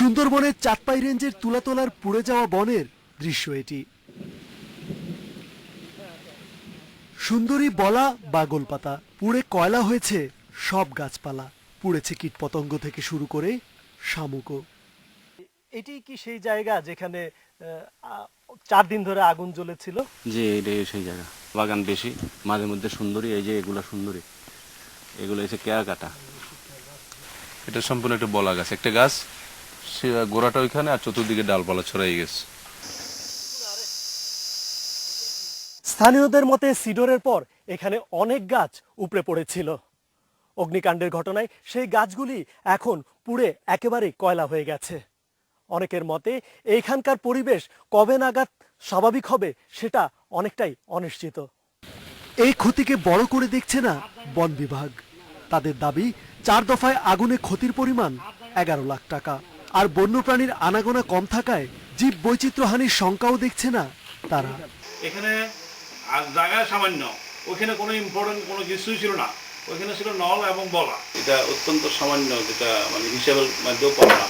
সুন্দরবনের চাঁদপাই রেঞ্জের তুলাতলার পুড়ে যাওয়া বনের দৃশ্য এটি। সুন্দরী বলা বা গোলপাতা, পুড়ে কয়লা হয়েছে সব গাছপালা, পুড়েছে কীটপতঙ্গ থেকে শুরু করে শামুকও। এটি কি সেই জায়গা যেখানে 4 দিন ধরে আগুন জ্বলেছিল? জি, এটাই সেই জায়গা। বাগান বেশি, মাঝে মধ্যে সুন্দরী, এই যে এগুলা সুন্দরী, এগুলো হচ্ছে কেয়া কাটা। এটা সম্পূর্ণ একটা বলা গাছ, একটা গাছ, সে গোড়াটা ওইখানে আর চতুর্দিকে ডালপালা ছড়াই গেছে। স্থানীয়দের মতে সিডরের পর এখানে অনেক গাছ উপড়ে পড়েছিল। অগ্নিকাণ্ডের ঘটনায় সেই গাছগুলি এখন পুড়ে একেবারে কয়লা হয়ে গেছে। অনেকের মতে এইখানকার পরিবেশ কবে নাগাদ স্বাভাবিক হবে সেটা অনেকটাই অনিশ্চিত। এই ক্ষতিকে বড় করে দেখছে না বন বিভাগ। তাদের দাবি 4 দফায় আগুনে ক্ষতির পরিমাণ 11 লাখ টাকা। আর বন্যপ্রাণীর আনাগোনা কম থাকায় জীব বৈচিত্র্যহানির শঙ্কাও দেখছে না তারা। এখানে জায়গা সামান্য, ওইখানে কোনো ইম্পর্টেন্ট কোনো কিছুই ছিল না, ওইখানে ছিল নল এবং বলা। এটা অত্যন্ত সামান্য, যেটা মানে হিসাবের মধ্যেও পড়ে না,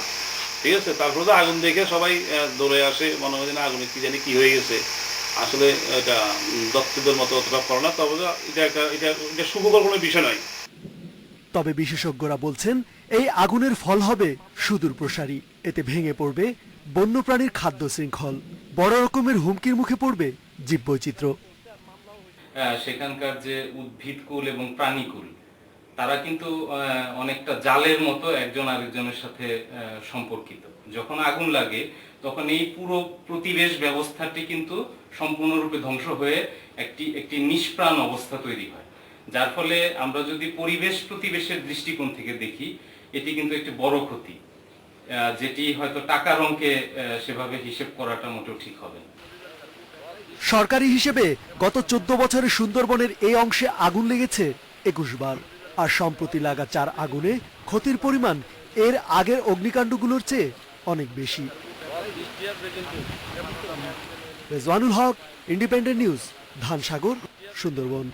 ঠিক আছে। তারপরে তো আগুন দেখে সবাই দৌড়ে আসে, মনে হয় না আগুনে কি জানি কি হয়ে গেছে। আসলে এটা দত্তদের মতো অতটা করে না, তবে এটা সুখকর কোনো বিষয় নয়। তবে বিশেষজ্ঞরা বলছেন এই আগুনের ফল হবে সুদূর প্রসারী। এতে ভেঙে পড়বে বন্যপ্রাণীর খাদ্য শৃঙ্খল, বড় রকমের হুমকির মুখে পড়বে জীববৈচিত্র্য। সেখানকার যে উদ্ভিদকুল এবং প্রাণীকুল, তারা কিন্তু অনেকটা জালের মতো একজন আরেকজনের সাথে সম্পর্কিত। যখন আগুন লাগে তখন এই পুরো প্রতিবেশ ব্যবস্থাটি কিন্তু সম্পূর্ণরূপে ধ্বংস হয়ে একটি নিষ্প্রাণ অবস্থা তৈরি হয়। যার ফলে আমরা যদি পরিবেশ প্রতিবেশের দৃষ্টিকোণ থেকে দেখি, এটি কিন্তু একটি বড় ক্ষতি, যেটি হয়তো টাকার অঙ্কে সেভাবে হিসেব করাটা মোটেও ঠিক হবে না। সরকারি হিসেবে গত 14 বছরে সুন্দরবনের এই অংশে আগুন লেগেছে 21 বার। আর সম্প্রতি লাগা 4 আগুনে ক্ষতির পরিমাণ এর আগের অগ্নিকাণ্ডগুলোর চেয়ে অনেক বেশি। রেজওয়ানুল হক, ইন্ডিপেন্ডেন্ট নিউজ, ধানসাগর, সুন্দরবন।